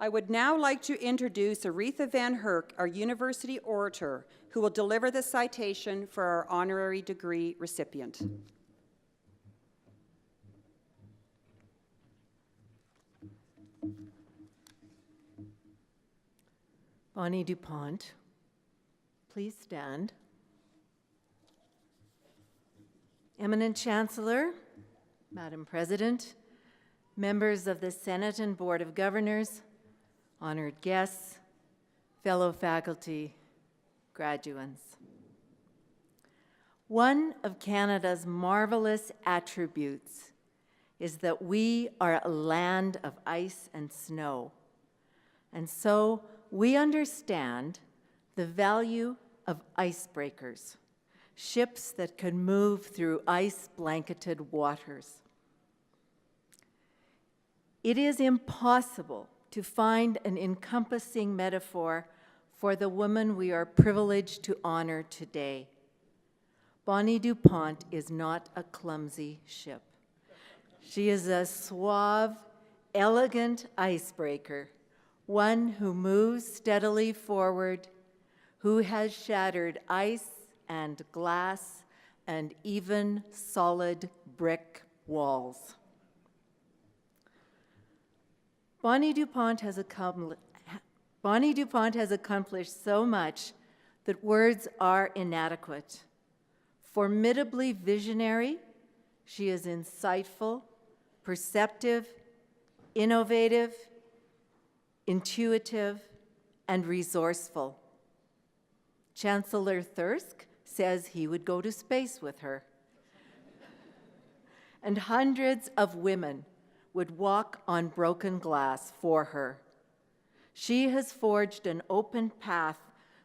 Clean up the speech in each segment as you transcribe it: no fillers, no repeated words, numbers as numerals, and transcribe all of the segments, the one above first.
I would now like to introduce Aretha Van Herk, our university orator, who will deliver the citation for our honorary degree recipient. Bonnie Dupont, please stand. Eminent Chancellor, Madam President, members of the Senate and Board of Governors, honored guests, fellow faculty, graduates. One of Canada's marvelous attributes is that we are a land of ice and snow, and so we understand the value of icebreakers, ships that can move through ice-blanketed waters. It is impossible to find an encompassing metaphor for the woman we are privileged to honor today. Bonnie Dupont is not a clumsy ship. She is a suave, elegant icebreaker, one who moves steadily forward, who has shattered ice and glass and even solid brick walls. Bonnie Dupont has accomplished so much that words are inadequate. Formidably visionary, she is insightful, perceptive, innovative, intuitive, and resourceful. Chancellor Thirsk says he would go to space with her. And hundreds of women would walk on broken glass for her. She has forged an open path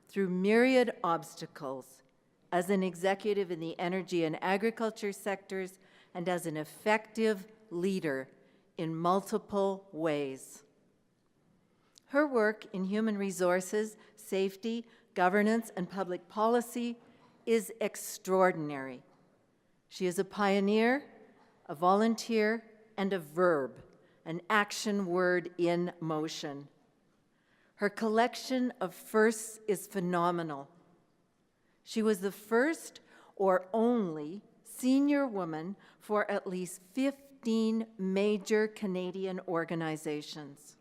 through myriad obstacles as an executive in the energy and agriculture sectors and as an effective leader in multiple ways. Her work in human resources, safety, governance, and public policy is extraordinary. She is a pioneer, a volunteer, and a verb, an action word in motion. Her collection of firsts is phenomenal. She was the first or only senior woman for at least 15 major Canadian organizations.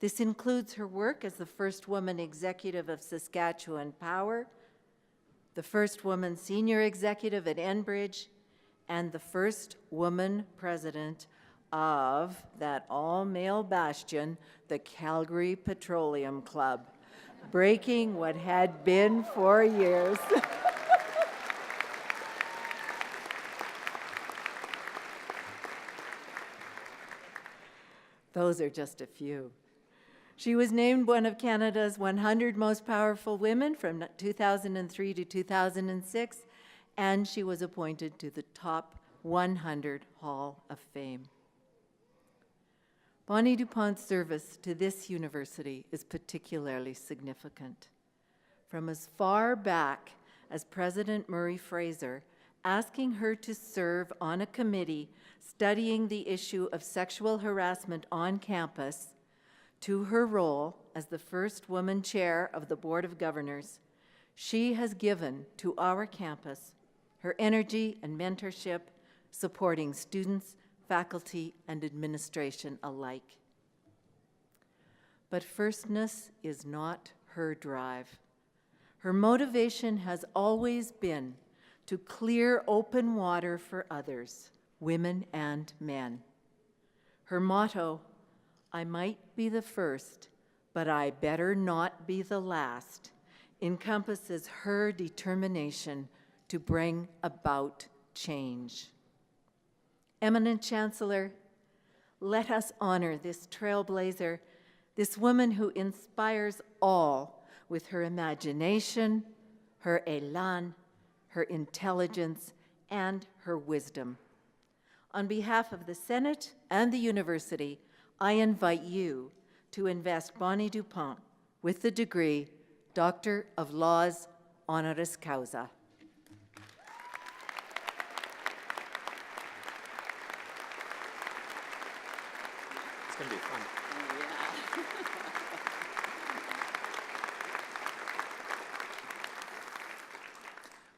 This includes her work as the first woman executive of Saskatchewan Power, the first woman senior executive at Enbridge, and the first woman president of that all-male bastion, the Calgary Petroleum Club, breaking what had been for years. Those are just a few. She was named one of Canada's 100 most powerful women from 2003 to 2006, and she was appointed to the top 100 Hall of Fame. Bonnie Dupont's service to this university is particularly significant. From as far back as President Murray Fraser asking her to serve on a committee studying the issue of sexual harassment on campus, to her role as the first woman chair of the Board of Governors, she has given to our campus her energy and mentorship, supporting students, faculty, and administration alike. But firstness is not her drive. Her motivation has always been to clear open water for others, women and men. Her motto, "I might be the first, but I better not be the last," encompasses her determination to bring about change. Eminent Chancellor, let us honor this trailblazer, this woman who inspires all with her imagination, her elan, her intelligence, and her wisdom. On behalf of the Senate and the university, I invite you to invest Bonnie Dupont with the degree Doctor of Laws honoris causa. It's going to be fun. Yeah.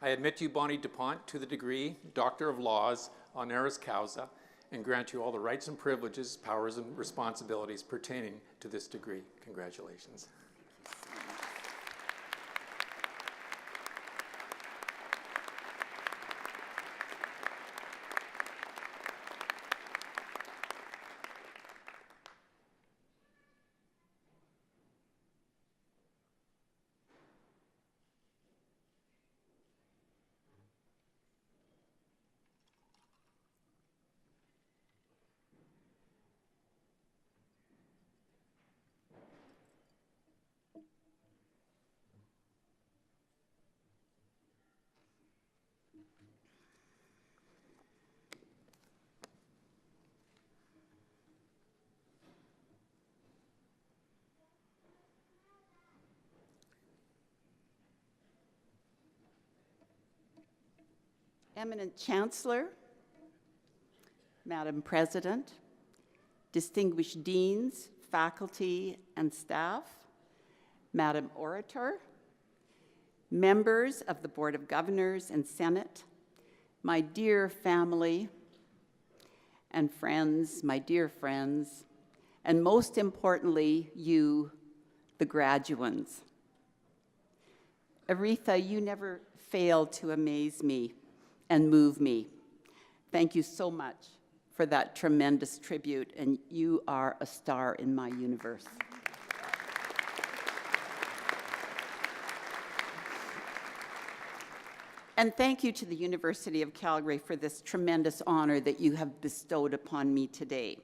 I admit you, Bonnie Dupont, to the degree Doctor of Laws, honoris causa, and grant you all the rights and privileges, powers, and responsibilities pertaining to this degree. Congratulations. Eminent Chancellor, Madam President, distinguished deans, faculty, and staff, Madam Orator, members of the Board of Governors and Senate, my dear family and friends, my dear friends, and most importantly, you, the graduands. Aretha, you never fail to amaze me and move me. Thank you so much for that tremendous tribute, and you are a star in my universe. And thank you to the University of Calgary for this tremendous honor that you have bestowed upon me today.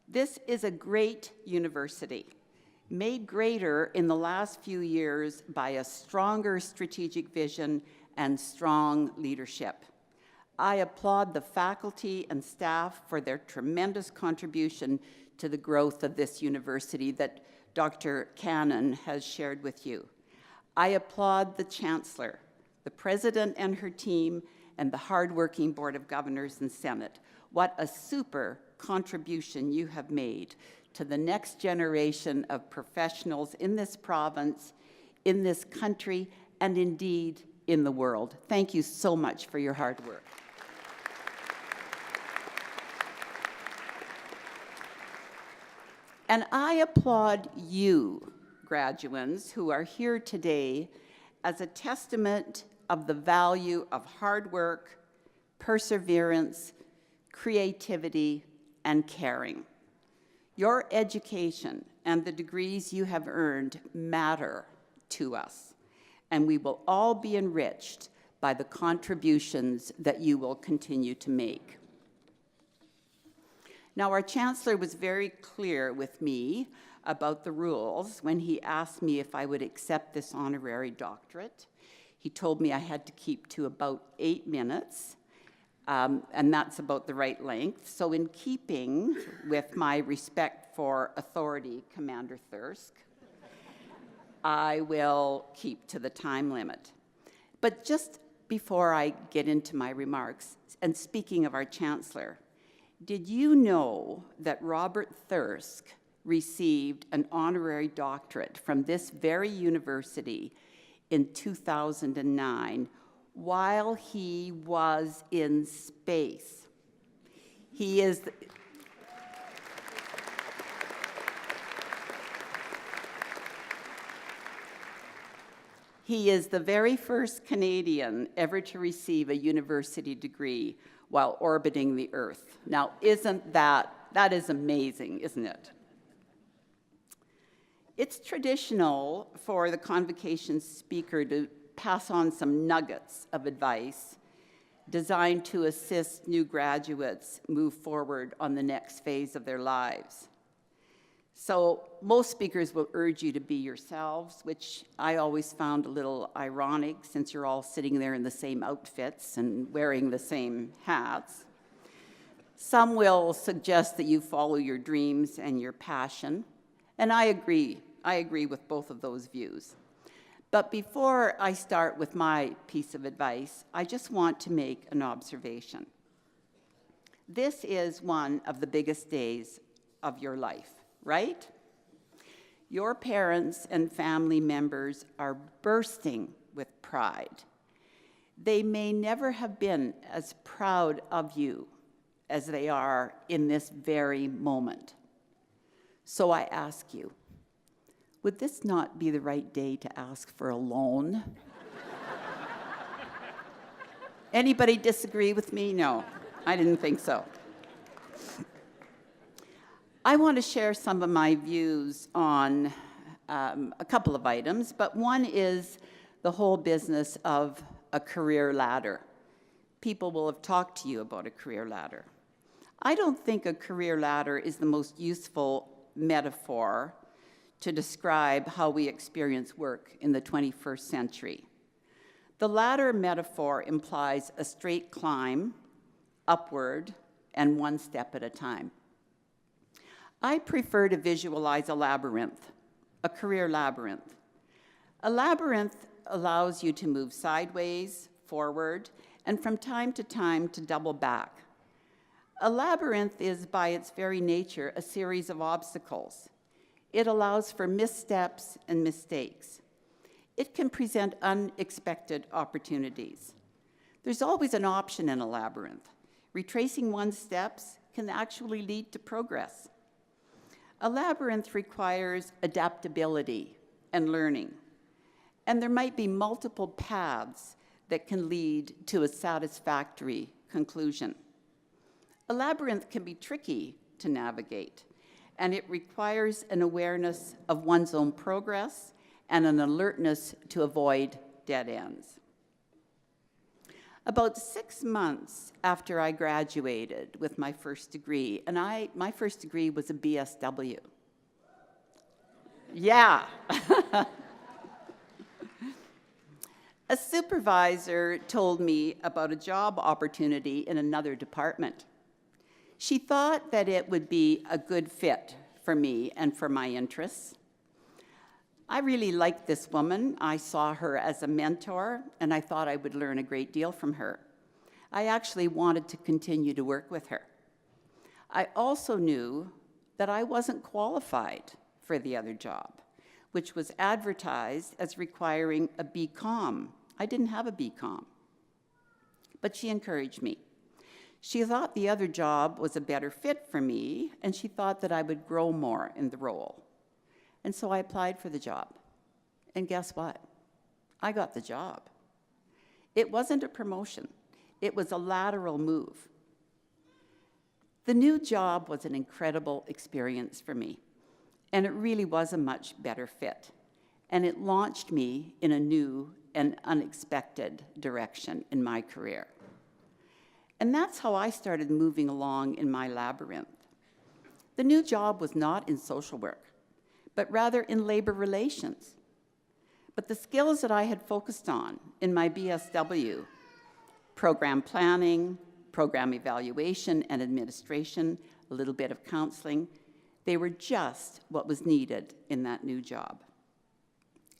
This is a great university, made greater in the last few years by a stronger strategic vision and strong leadership. I applaud the faculty and staff for their tremendous contribution to the growth of this university that Dr. Cannon has shared with you. I applaud the Chancellor, the President and her team, and the hardworking Board of Governors and Senate. What a super contribution you have made to the next generation of professionals in this province, in this country, and indeed in the world. Thank you so much for your hard work. And I applaud you, graduands, who are here today as a testament of the value of hard work, perseverance, creativity, and caring. Your education and the degrees you have earned matter to us, and we will all be enriched by the contributions that you will continue to make. Now, our Chancellor was very clear with me about the rules when he asked me if I would accept this honorary doctorate. He told me I had to keep to about 8 minutes, and that's about the right length. So in keeping with my respect for authority, Commander Thirsk, I will keep to the time limit. But just before I get into my remarks, and speaking of our Chancellor, did you know that Robert Thirsk received an honorary doctorate from this very university in 2009 while he was in space? He is the very first Canadian ever to receive a university degree while orbiting the Earth. Now, isn't that is amazing, isn't it? It's traditional for the Convocation speaker to pass on some nuggets of advice designed to assist new graduates move forward on the next phase of their lives. So most speakers will urge you to be yourselves, which I always found a little ironic since you're all sitting there in the same outfits and wearing the same hats. Some will suggest that you follow your dreams and your passion, and I agree with both of those views. But before I start with my piece of advice, I just want to make an observation. This is one of the biggest days of your life, right? Your parents and family members are bursting with pride. They may never have been as proud of you as they are in this very moment. So I ask you, would this not be the right day to ask for a loan? Anybody disagree with me? No, I didn't think so. I want to share some of my views on a couple of items, but one is the whole business of a career ladder. People will have talked to you about a career ladder. I don't think a career ladder is the most useful metaphor to describe how we experience work in the 21st century. The ladder metaphor implies a straight climb, upward, and one step at a time. I prefer to visualize a labyrinth, a career labyrinth. A labyrinth allows you to move sideways, forward, and from time to double back. A labyrinth is, by its very nature, a series of obstacles. It allows for missteps and mistakes. It can present unexpected opportunities. There's always an option in a labyrinth. Retracing one's steps can actually lead to progress. A labyrinth requires adaptability and learning, and there might be multiple paths that can lead to a satisfactory conclusion. A labyrinth can be tricky to navigate, and it requires an awareness of one's own progress and an alertness to avoid dead ends. About 6 months after I graduated with my first degree, and my first degree was a BSW. Yeah. A supervisor told me about a job opportunity in another department. She thought that it would be a good fit for me and for my interests. I really liked this woman. I saw her as a mentor, and I thought I would learn a great deal from her. I actually wanted to continue to work with her. I also knew that I wasn't qualified for the other job, which was advertised as requiring a BCom. I didn't have a BCom, but she encouraged me. She thought the other job was a better fit for me, and she thought that I would grow more in the role. And so I applied for the job. And guess what? I got the job. It wasn't a promotion. It was a lateral move. The new job was an incredible experience for me, and it really was a much better fit. And it launched me in a new and unexpected direction in my career. And that's how I started moving along in my labyrinth. The new job was not in social work, but rather in labor relations. But the skills that I had focused on in my BSW, program planning, program evaluation and administration, a little bit of counseling, they were just what was needed in that new job.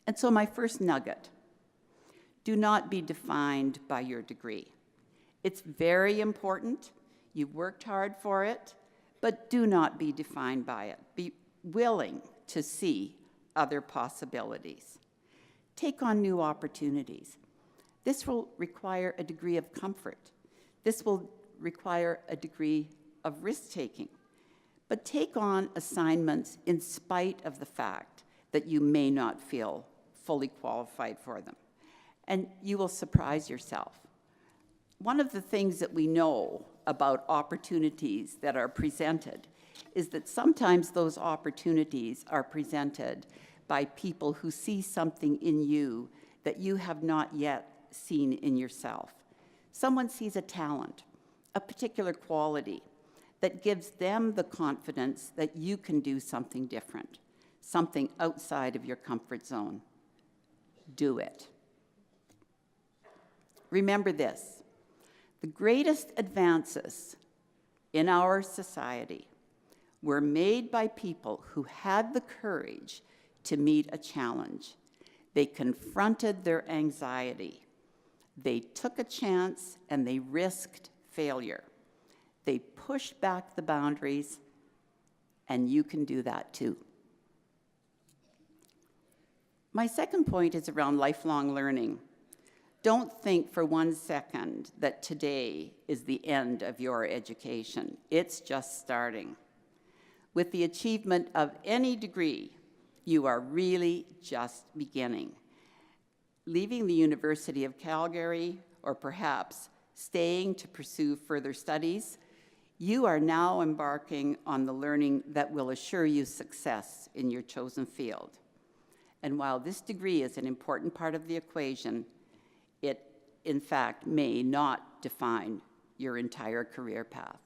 And so my first nugget, do not be defined by your degree. It's very important. You've worked hard for it, but do not be defined by it. Be willing to see other possibilities. Take on new opportunities. This will require a degree of comfort. This will require a degree of risk-taking. But take on assignments in spite of the fact that you may not feel fully qualified for them. And you will surprise yourself. One of the things that we know about opportunities that are presented is that sometimes those opportunities are presented by people who see something in you that you have not yet seen in yourself. Someone sees a talent, a particular quality, that gives them the confidence that you can do something different, something outside of your comfort zone. Do it. Remember this, the greatest advances in our society were made by people who had the courage to meet a challenge. They confronted their anxiety. They took a chance and they risked failure. They pushed back the boundaries, and you can do that too. My second point is around lifelong learning. Don't think for 1 second that today is the end of your education. It's just starting. With the achievement of any degree, you are really just beginning. Leaving the University of Calgary, or perhaps staying to pursue further studies, you are now embarking on the learning that will assure you success in your chosen field. And while this degree is an important part of the equation, it, in fact, may not define your entire career path.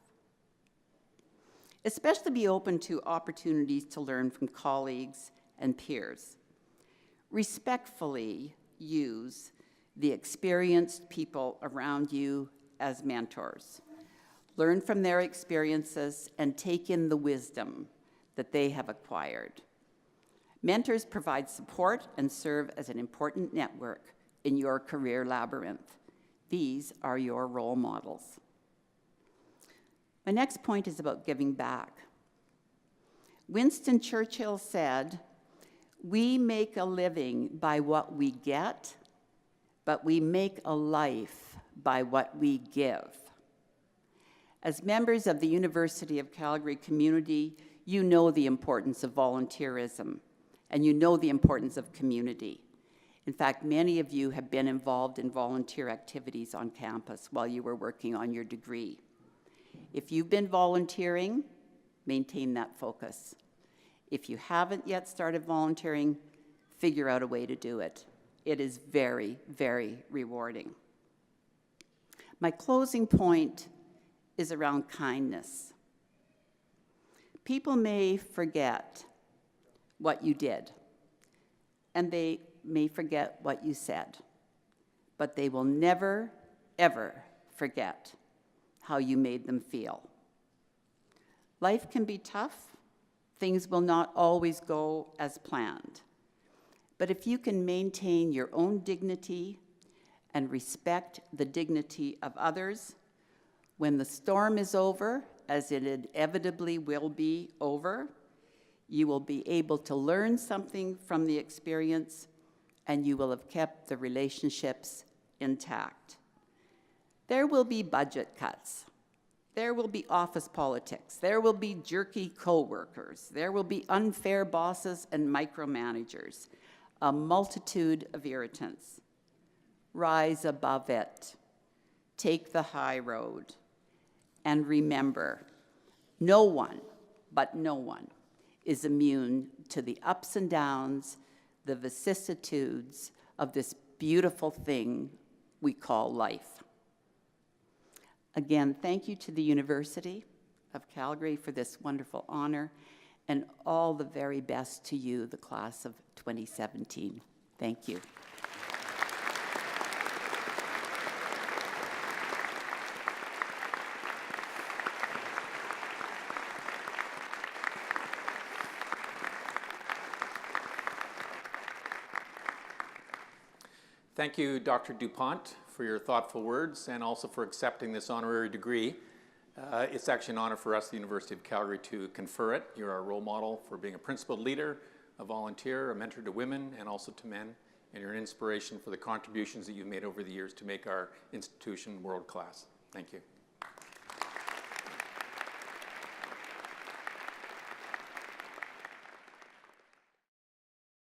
Especially be open to opportunities to learn from colleagues and peers. Respectfully use the experienced people around you as mentors. Learn from their experiences and take in the wisdom that they have acquired. Mentors provide support and serve as an important network in your career labyrinth. These are your role models. My next point is about giving back. Winston Churchill said, "We make a living by what we get, but we make a life by what we give." As members of the University of Calgary community, you know the importance of volunteerism, and you know the importance of community. In fact, many of you have been involved in volunteer activities on campus while you were working on your degree. If you've been volunteering, maintain that focus. If you haven't yet started volunteering, figure out a way to do it. It is very, very rewarding. My closing point is around kindness. People may forget what you did, and they may forget what you said, but they will never, ever forget how you made them feel. Life can be tough. Things will not always go as planned. But if you can maintain your own dignity and respect the dignity of others, when the storm is over, as it inevitably will be over, you will be able to learn something from the experience, and you will have kept the relationships intact. There will be budget cuts. There will be office politics. There will be jerky coworkers. There will be unfair bosses and micromanagers, a multitude of irritants. Rise above it. Take the high road. And remember, no one, but no one, is immune to the ups and downs, the vicissitudes of this beautiful thing we call life. Again, thank you to the University of Calgary for this wonderful honor, and all the very best to you, the class of 2017. Thank you. Thank you, Dr. Dupont, for your thoughtful words and also for accepting this honorary degree. It's actually an honor for us, the University of Calgary, to confer it. You're our role model for being a principled leader, a volunteer, a mentor to women and also to men, and you're an inspiration for the contributions that you've made over the years to make our institution world-class. Thank you.